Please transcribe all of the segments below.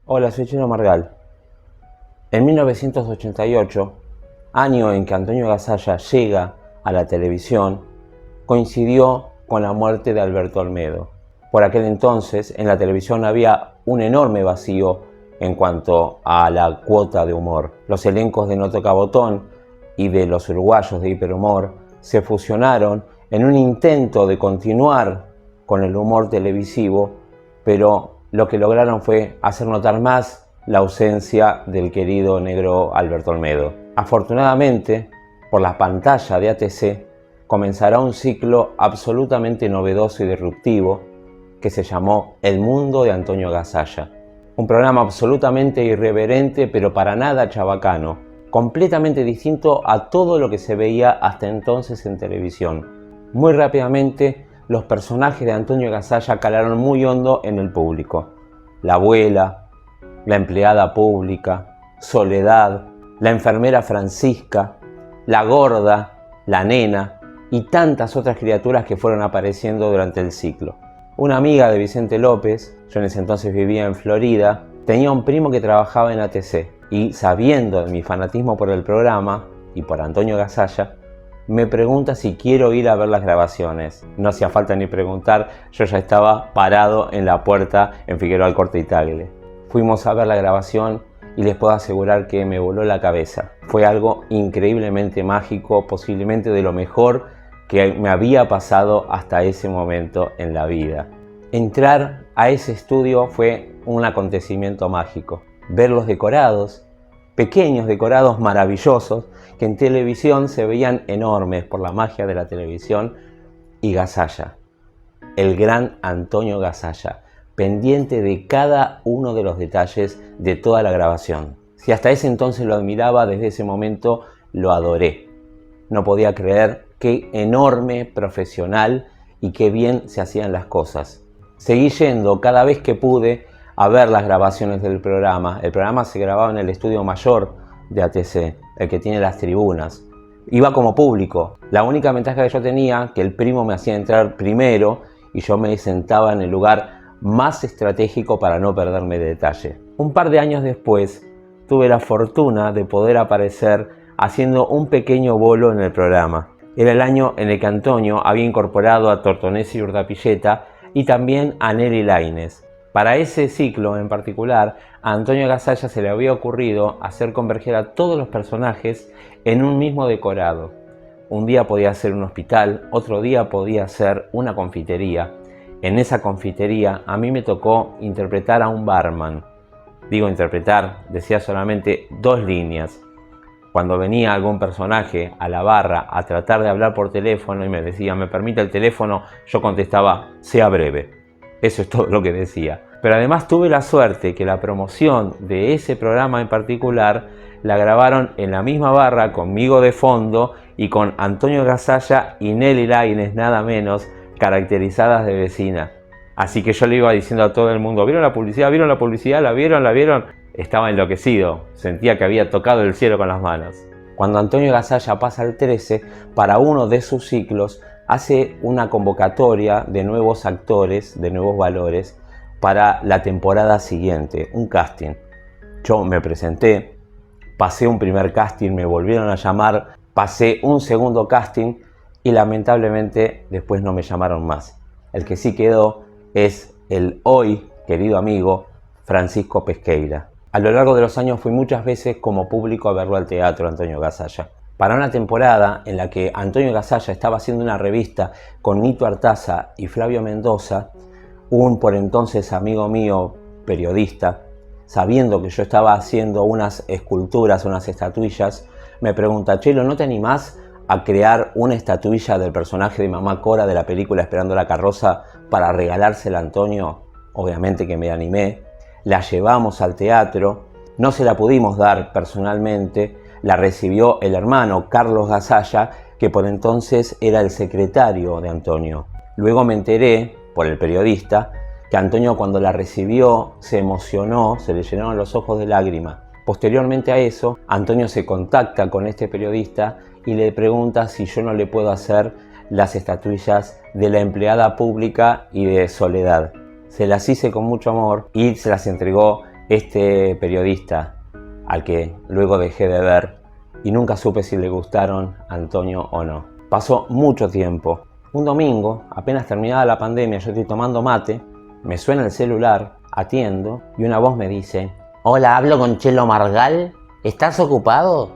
Hola, soy Chino Margal. En 1988, año en que Antonio Gasalla llega a la televisión, coincidió con la muerte de Alberto Olmedo. Por aquel entonces, en la televisión había un enorme vacío en cuanto a la cuota de humor. Los elencos de No Toca Botón y de los uruguayos de Hiperhumor se fusionaron en un intento de continuar con el humor televisivo, pero lo que lograron fue hacer notar más la ausencia del querido negro Alberto Olmedo. Afortunadamente, por la pantalla de ATC, comenzará un ciclo absolutamente novedoso y disruptivo que se llamó El Mundo de Antonio Gasalla. Un programa absolutamente irreverente, pero para nada chabacano, completamente distinto a todo lo que se veía hasta entonces en televisión. Muy rápidamente, los personajes de Antonio Gasalla calaron muy hondo en el público. La abuela, la empleada pública, Soledad, la enfermera Francisca, la gorda, la nena y tantas otras criaturas que fueron apareciendo durante el ciclo. Una amiga de Vicente López, yo en ese entonces vivía en Florida, tenía un primo que trabajaba en ATC y, sabiendo de mi fanatismo por el programa y por Antonio Gasalla, me pregunta si quiero ir a ver las grabaciones. No hacía falta ni preguntar, yo ya estaba parado en la puerta en Figueroa Alcorta y Tagle. Fuimos a ver la grabación y les puedo asegurar que me voló la cabeza. Fue algo increíblemente mágico, posiblemente de lo mejor que me había pasado hasta ese momento en la vida. Entrar a ese estudio fue un acontecimiento mágico. Ver los decorados, pequeños decorados maravillosos, que en televisión se veían enormes por la magia de la televisión, y Gasalla, el gran Antonio Gasalla, pendiente de cada uno de los detalles de toda la grabación. Si hasta ese entonces lo admiraba, desde ese momento lo adoré. No podía creer qué enorme profesional y qué bien se hacían las cosas. Seguí yendo cada vez que pude a ver las grabaciones del programa. El programa se grababa en el estudio mayor de ATC, el que tiene las tribunas. Iba como público. La única ventaja que yo tenía, que el primo me hacía entrar primero y yo me sentaba en el lugar más estratégico para no perderme de detalle. Un par de años después, tuve la fortuna de poder aparecer haciendo un pequeño bolo en el programa. Era el año en el que Antonio había incorporado a Tortonesi y Urdapilleta y también a Nelly Laínez. Para ese ciclo en particular, a Antonio Gasalla se le había ocurrido hacer converger a todos los personajes en un mismo decorado. Un día podía ser un hospital, otro día podía ser una confitería. En esa confitería a mí me tocó interpretar a un barman. Digo interpretar, decía solamente 2 líneas. Cuando venía algún personaje a la barra a tratar de hablar por teléfono y me decía, ¿me permite el teléfono?, yo contestaba, sea breve. Eso es todo lo que decía. Pero además tuve la suerte que la promoción de ese programa en particular la grabaron en la misma barra, conmigo de fondo y con Antonio Gasalla y Nelly Laínez, nada menos, caracterizadas de vecina. Así que yo le iba diciendo a todo el mundo, ¿vieron la publicidad? ¿Vieron la publicidad? ¿La vieron? ¿La vieron? Estaba enloquecido, sentía que había tocado el cielo con las manos. Cuando Antonio Gasalla pasa al 13, para uno de sus ciclos, hace una convocatoria de nuevos actores, de nuevos valores, para la temporada siguiente, un casting. Yo me presenté, pasé un primer casting, me volvieron a llamar, pasé un segundo casting y lamentablemente después no me llamaron más. El que sí quedó es el hoy querido amigo Francisco Pesqueira. A lo largo de los años fui muchas veces como público a verlo al teatro, Antonio Gasalla. Para una temporada en la que Antonio Gasalla estaba haciendo una revista con Nito Artaza y Flavio Mendoza, un por entonces amigo mío, periodista, sabiendo que yo estaba haciendo unas esculturas, unas estatuillas, me pregunta, Chelo, ¿no te animás a crear una estatuilla del personaje de Mamá Cora de la película Esperando la carroza para regalársela a Antonio? Obviamente que me animé, la llevamos al teatro, no se la pudimos dar personalmente, la recibió el hermano Carlos Gasalla, que por entonces era el secretario de Antonio. Luego me enteré, por el periodista, que Antonio cuando la recibió se emocionó, se le llenaron los ojos de lágrimas. Posteriormente a eso, Antonio se contacta con este periodista y le pregunta si yo no le puedo hacer las estatuillas de la empleada pública y de Soledad. Se las hice con mucho amor y se las entregó este periodista, al que luego dejé de ver y nunca supe si le gustaron a Antonio o no. Pasó mucho tiempo. Un domingo, apenas terminada la pandemia, yo estoy tomando mate, me suena el celular, atiendo y una voz me dice: hola, hablo con Chelo Margal, ¿estás ocupado?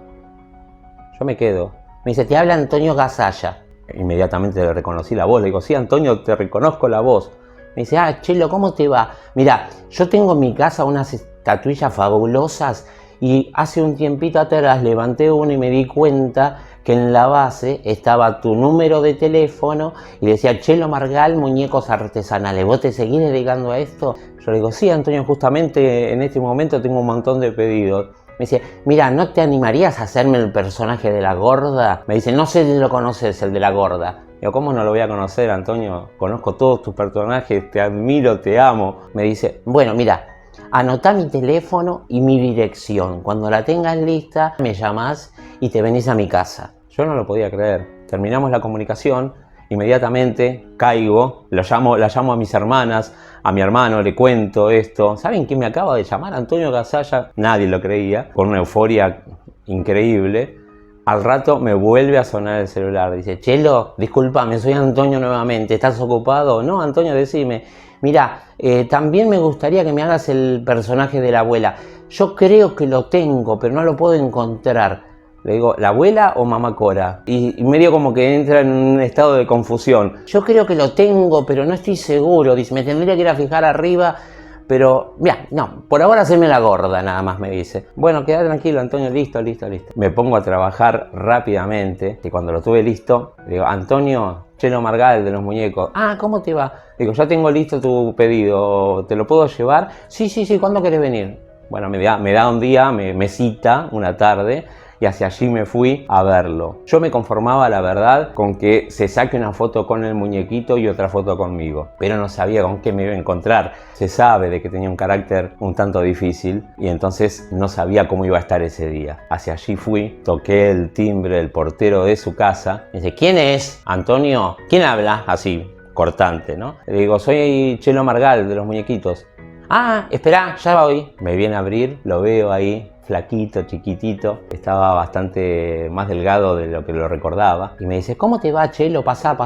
Yo me quedo. Me dice: te habla Antonio Gasalla. Inmediatamente le reconocí la voz, le digo: sí, Antonio, te reconozco la voz. Me dice: ah, Chelo, ¿cómo te va? Mira, yo tengo en mi casa unas estatuillas fabulosas y hace un tiempito atrás levanté una y me di cuenta que en la base estaba tu número de teléfono y decía Chelo Margal, muñecos artesanales. ¿Vos te seguís dedicando a esto? Yo le digo: sí, Antonio, justamente en este momento tengo un montón de pedidos. Me dice: mira, ¿no te animarías a hacerme el personaje de la gorda? Me dice: no sé si lo conoces, el de la gorda. Digo: ¿cómo no lo voy a conocer, Antonio? Conozco todos tus personajes, te admiro, te amo. Me dice: bueno, mira, anotá mi teléfono y mi dirección. Cuando la tengas lista, me llamás y te venís a mi casa. Yo no lo podía creer. Terminamos la comunicación, inmediatamente caigo, la llamo a mis hermanas, a mi hermano, le cuento esto. ¿Saben quién me acaba de llamar? Antonio Gasalla. Nadie lo creía, con una euforia increíble. Al rato me vuelve a sonar el celular. Dice: Chelo, discúlpame, soy Antonio nuevamente. ¿Estás ocupado? No, Antonio, decime. Mira, también me gustaría que me hagas el personaje de la abuela. Yo creo que lo tengo, pero no lo puedo encontrar. Le digo: ¿la abuela o mamá Cora? Y medio como que entra en un estado de confusión. Yo creo que lo tengo, pero no estoy seguro. Dice: me tendría que ir a fijar arriba. Pero, mira, no, por ahora haceme la gorda, nada más me dice. Bueno, queda tranquilo, Antonio, listo. Me pongo a trabajar rápidamente y cuando lo tuve listo, le digo: Antonio, Chelo Margal de los muñecos. Ah, ¿cómo te va? Digo: ya tengo listo tu pedido, ¿te lo puedo llevar? Sí, ¿cuándo querés venir? Bueno, me da un día, me cita una tarde. Y hacia allí me fui a verlo. Yo me conformaba, la verdad, con que se saque una foto con el muñequito y otra foto conmigo. Pero no sabía con qué me iba a encontrar. Se sabe de que tenía un carácter un tanto difícil y entonces no sabía cómo iba a estar ese día. Hacia allí fui, toqué el timbre del portero de su casa. Me dice: ¿quién es? Antonio. ¿Quién habla? Así, cortante, ¿no? Le digo: soy Chelo Margal de los muñequitos. Ah, espera, ya voy. Me viene a abrir, lo veo ahí, flaquito, chiquitito, estaba bastante más delgado de lo que lo recordaba y me dice: ¿cómo te va, Chelo? Pasá.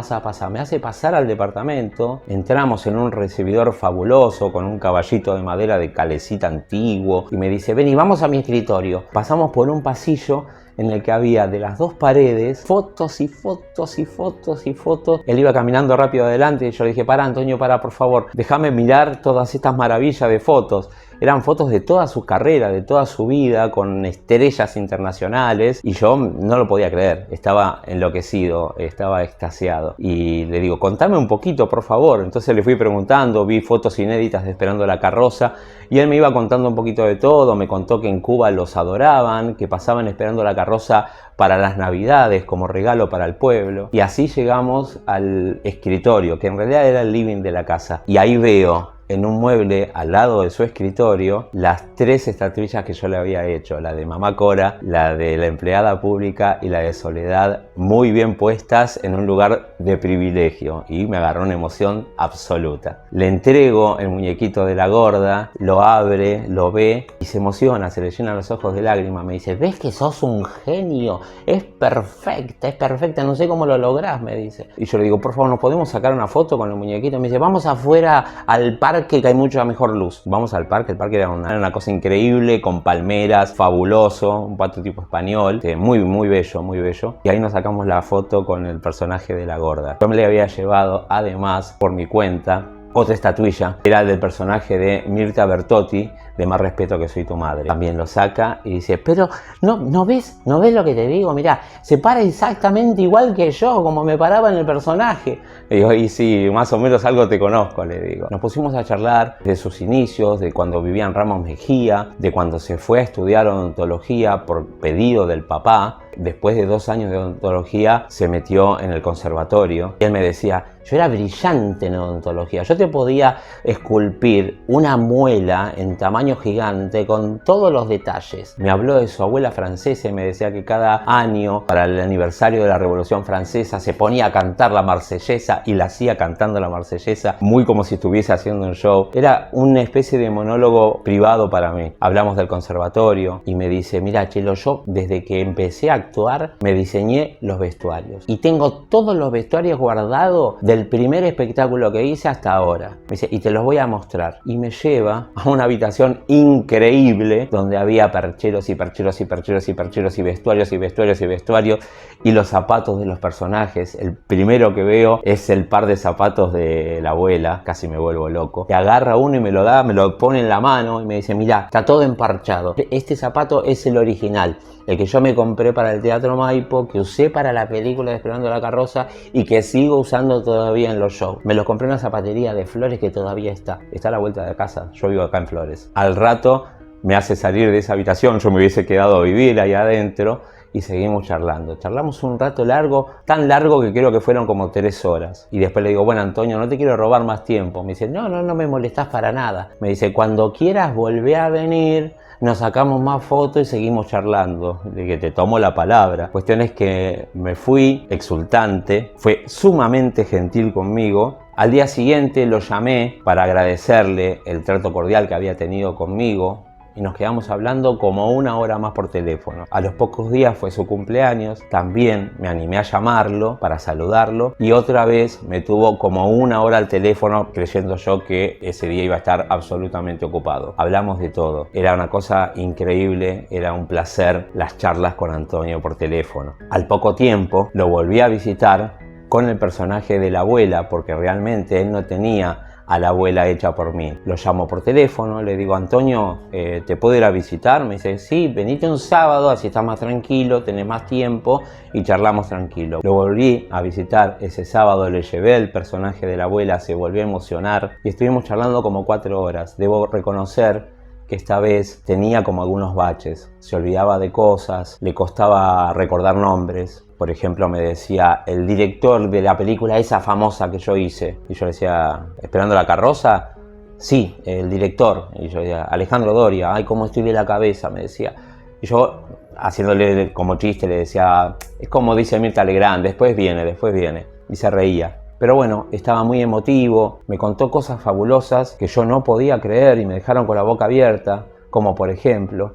Me hace pasar al departamento, entramos en un recibidor fabuloso con un caballito de madera de calecita antiguo y me dice: vení, vamos a mi escritorio. Pasamos por un pasillo en el que había de las dos paredes fotos y fotos y fotos y fotos. Él iba caminando rápido adelante y yo le dije: para, Antonio, para, por favor, déjame mirar todas estas maravillas de fotos. Eran fotos de toda su carrera, de toda su vida, con estrellas internacionales y yo no lo podía creer, estaba enloquecido, estaba extasiado y le digo: contame un poquito, por favor. Entonces le fui preguntando, vi fotos inéditas de Esperando la carroza y él me iba contando un poquito de todo. Me contó que en Cuba los adoraban, que pasaban esperando la carroza para las navidades como regalo para el pueblo, y así llegamos al escritorio, que en realidad era el living de la casa, y ahí veo en un mueble al lado de su escritorio las tres estatuillas que yo le había hecho, la de mamá Cora, la de la empleada pública y la de Soledad, muy bien puestas en un lugar de privilegio, y me agarró una emoción absoluta. Le entrego el muñequito de la gorda, lo abre, lo ve y se emociona, se le llenan los ojos de lágrimas. Me dice: ¿ves que sos un genio? Es perfecta, no sé cómo lo lográs, me dice. Y yo le digo: por favor, ¿nos podemos sacar una foto con el muñequito? Me dice: vamos afuera al parque que hay mucha mejor luz. Vamos al parque. El parque era una cosa increíble, con palmeras, fabuloso, un patio tipo español, muy bello. Y ahí nos sacamos la foto con el personaje de la gorda. Yo me le había llevado, además, por mi cuenta, otra estatuilla, era del personaje de Mirta Bertotti, de Más respeto que soy tu madre. También lo saca y dice: pero ¿no ves lo que te digo? Mirá, se para exactamente igual que yo, como me paraba en el personaje. Le digo: y sí, más o menos algo te conozco, le digo. Nos pusimos a charlar de sus inicios, de cuando vivía en Ramos Mejía, de cuando se fue a estudiar odontología por pedido del papá, después de 2 años de odontología se metió en el conservatorio y él me decía, yo era brillante en odontología, yo te podía esculpir una muela en tamaño gigante con todos los detalles. Me habló de su abuela francesa y me decía que cada año para el aniversario de la Revolución Francesa se ponía a cantar la marsellesa y la hacía cantando la marsellesa muy como si estuviese haciendo un show. Era una especie de monólogo privado para mí. Hablamos del conservatorio y me dice, mira Chelo, yo desde que empecé a actuar me diseñé los vestuarios y tengo todos los vestuarios guardados del primer espectáculo que hice hasta ahora. Me dice, y te los voy a mostrar. Y me lleva a una habitación increíble donde había percheros y percheros y percheros y percheros y vestuarios y vestuarios y vestuarios y los zapatos de los personajes. El primero que veo es el par de zapatos de la abuela, casi me vuelvo loco. Que agarra uno y me lo da, me lo pone en la mano y me dice, mirá, está todo emparchado. Este zapato es el original, el que yo me compré para el Teatro Maipo, que usé para la película de Esperando la Carroza y que sigo usando todavía en los shows. Me lo compré en una zapatería de Flores que todavía está a la vuelta de casa. Yo vivo acá en Flores. Al rato me hace salir de esa habitación, yo me hubiese quedado a vivir ahí adentro y seguimos charlando. Charlamos un rato largo, tan largo que creo que fueron como 3 horas. Y después le digo, bueno Antonio, no te quiero robar más tiempo. Me dice, no me molestás para nada. Me dice, cuando quieras volver a venir, nos sacamos más fotos y seguimos charlando. De que te tomo la palabra. Cuestión es que me fui exultante, fue sumamente gentil conmigo. Al día siguiente lo llamé para agradecerle el trato cordial que había tenido conmigo y nos quedamos hablando como 1 hora más por teléfono. A los pocos días fue su cumpleaños, también me animé a llamarlo para saludarlo y otra vez me tuvo como 1 hora al teléfono creyendo yo que ese día iba a estar absolutamente ocupado. Hablamos de todo, era una cosa increíble, era un placer las charlas con Antonio por teléfono. Al poco tiempo lo volví a visitar con el personaje de la abuela porque realmente él no tenía a la abuela hecha por mí. Lo llamo por teléfono, le digo, Antonio, ¿te puedo ir a visitar? Me dice, sí, venite un sábado, así estás más tranquilo, tenés más tiempo y charlamos tranquilo. Lo volví a visitar ese sábado, le llevé el personaje de la abuela, se volvió a emocionar y estuvimos charlando como 4 horas. Debo reconocer que esta vez tenía como algunos baches, se olvidaba de cosas, le costaba recordar nombres. Por ejemplo, me decía, el director de la película esa famosa que yo hice. Y yo le decía, ¿Esperando la Carroza? Sí, el director. Y yo decía, Alejandro Doria. Ay, cómo estoy de la cabeza, me decía. Y yo, haciéndole como chiste, le decía, es como dice Mirta Legrand, después viene. Y se reía. Pero bueno, estaba muy emotivo, me contó cosas fabulosas que yo no podía creer y me dejaron con la boca abierta, como por ejemplo,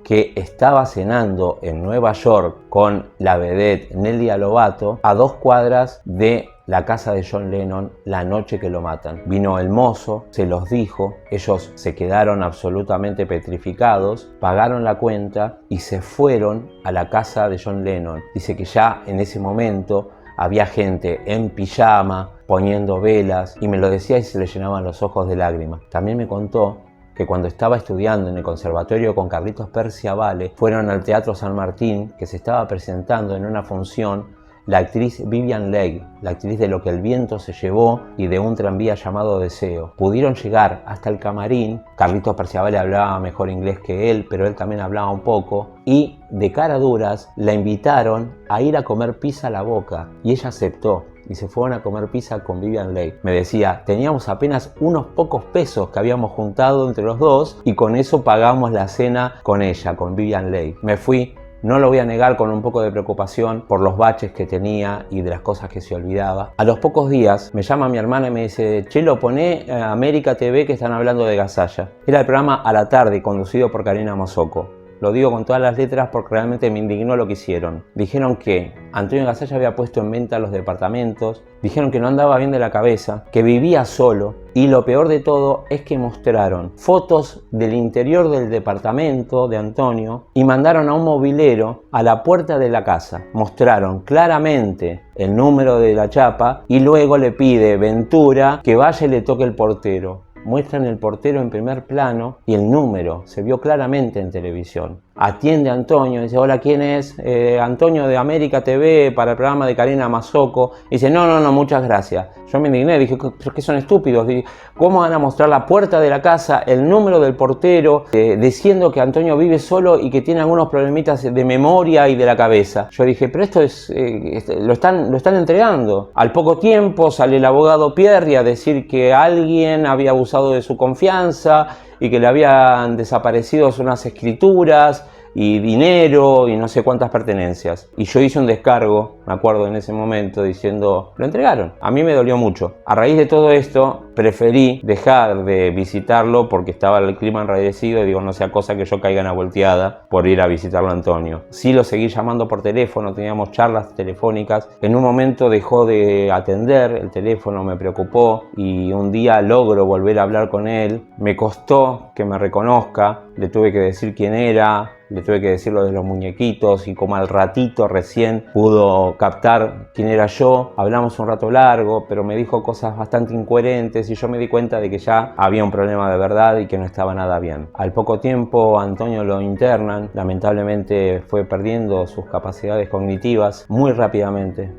que estaba cenando en Nueva York con la vedette Nelly Lovato a 2 cuadras de la casa de John Lennon la noche que lo matan. Vino el mozo, se los dijo, ellos se quedaron absolutamente petrificados, pagaron la cuenta y se fueron a la casa de John Lennon. Dice que ya en ese momento había gente en pijama, poniendo velas, y me lo decía y se le llenaban los ojos de lágrimas. También me contó que cuando estaba estudiando en el conservatorio con Carlitos Perciavale, fueron al Teatro San Martín, que se estaba presentando en una función la actriz Vivien Leigh, la actriz de Lo que el viento se llevó y de Un tranvía llamado Deseo. Pudieron llegar hasta el camarín, Carlitos Perciavale hablaba mejor inglés que él, pero él también hablaba un poco, y de cara duras la invitaron a ir a comer pizza a La Boca, y ella aceptó. Y se fueron a comer pizza con Vivien Leigh. Me decía, teníamos apenas unos pocos pesos que habíamos juntado entre los dos y con eso pagamos la cena con ella, con Vivien Leigh. Me fui, no lo voy a negar, con un poco de preocupación por los baches que tenía y de las cosas que se olvidaba. A los pocos días me llama mi hermana y me dice, Chelo, poné América TV que están hablando de Gasalla. Era el programa A la Tarde conducido por Karina Mozoco. Lo digo con todas las letras porque realmente me indignó lo que hicieron. Dijeron que Antonio Gasalla había puesto en venta los departamentos, dijeron que no andaba bien de la cabeza, que vivía solo y lo peor de todo es que mostraron fotos del interior del departamento de Antonio y mandaron a un mobilero a la puerta de la casa. Mostraron claramente el número de la chapa y luego le pide Ventura que vaya y le toque el portero. Muestran el portero en primer plano y el número se vio claramente en televisión. Atiende a Antonio, dice, hola, ¿quién es? Antonio de América TV para el programa de Karina Mazzocco. Dice, no, muchas gracias. Yo me indigné, dije, ¿pero qué son estúpidos? Dije, ¿cómo van a mostrar la puerta de la casa, el número del portero, diciendo que Antonio vive solo y que tiene algunos problemitas de memoria y de la cabeza? Yo dije, pero esto es, lo están entregando. Al poco tiempo sale el abogado Pierri a decir que alguien había abusado de su confianza y que le habían desaparecido unas escrituras y dinero y no sé cuántas pertenencias. Y yo hice un descargo, me acuerdo en ese momento, diciendo, lo entregaron. A mí me dolió mucho. A raíz de todo esto, preferí dejar de visitarlo porque estaba el clima enraidecido y digo, no sea cosa que yo caiga en la volteada por ir a visitarlo a Antonio. Sí lo seguí llamando por teléfono, teníamos charlas telefónicas. En un momento dejó de atender el teléfono, me preocupó y un día logro volver a hablar con él. Me costó que me reconozca, le tuve que decir quién era, le tuve que decir lo de los muñequitos y como al ratito recién pudo captar quién era yo. Hablamos un rato largo, pero me dijo cosas bastante incoherentes y yo me di cuenta de que ya había un problema de verdad y que no estaba nada bien. Al poco tiempo Antonio lo internan, lamentablemente fue perdiendo sus capacidades cognitivas muy rápidamente.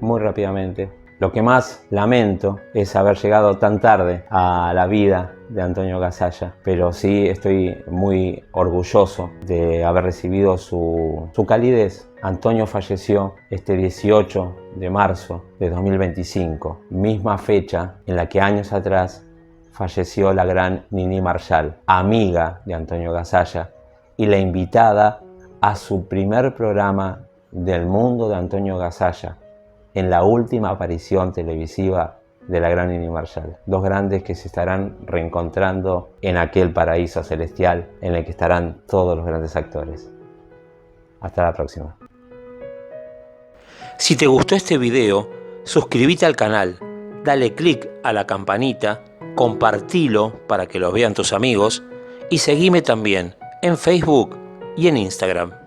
Lo que más lamento es haber llegado tan tarde a la vida de Antonio Gasalla, pero sí estoy muy orgulloso de haber recibido su calidez. Antonio falleció este 18 de marzo de 2025, misma fecha en la que años atrás falleció la gran Nini Marshall, amiga de Antonio Gasalla y la invitada a su primer programa del mundo de Antonio Gasalla, en la última aparición televisiva de la gran Nini Marshall. Dos grandes que se estarán reencontrando en aquel paraíso celestial en el que estarán todos los grandes actores. Hasta la próxima. Si te gustó este video, suscríbete al canal, dale click a la campanita, compartilo para que lo vean tus amigos y seguime también en Facebook y en Instagram.